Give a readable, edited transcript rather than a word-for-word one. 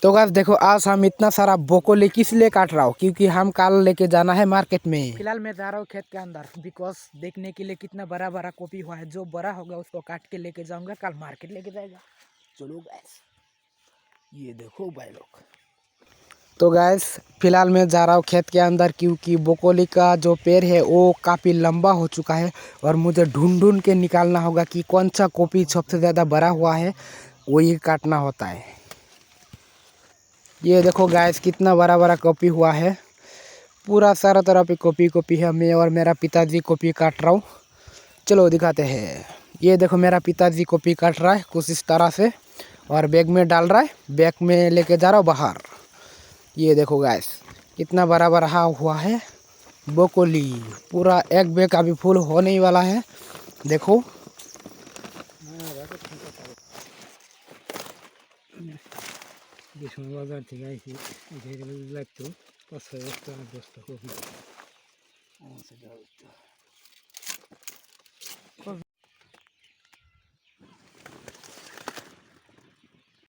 तो गाइस देखो आज हम इतना सारा ब्रोकोली किस लिए काट रहा हूँ, क्योंकि हम कल लेके जाना है मार्केट में। फिलहाल मैं जा रहा हूँ खेत के अंदर बिकॉज देखने के लिए कितना बड़ा बड़ा कॉपी हुआ है। जो बड़ा होगा उसको काट के लेके जाऊंगा, कल मार्केट लेके जाएगा। चलो गाइस ये देखो भाई लोग। तो गैस फिलहाल मैं जा रहा हूँ खेत के अंदर, क्योंकि ब्रोकोली का जो पेड़ है वो काफ़ी लंबा हो चुका है और मुझे ढूंढ ढूंढ के निकालना होगा कि कौन सा कॉपी सबसे ज़्यादा बड़ा हुआ है, वही काटना होता है। ये देखो गैस कितना बड़ा बड़ा कॉपी हुआ है, पूरा सारा तरफ पे कॉपी कॉपी है। मैं और मेरा पिताजी कॉपी काट रहा हूँ, चलो दिखाते हैं। ये देखो मेरा पिताजी कॉपी काट रहा है कुछ इस तरह से और बैग में डाल रहा है, बैग में लेके जा रहा हूँ बाहर। ये देखो गैस कितना बड़ा बड़ा हुआ है ब्रोकोली, पूरा एक बैग अभी फुल होने ही वाला है। देखो बाजार থেকে আইছি এখানে লাগতো 5-6 বস্তা 8 বস্তা কপি।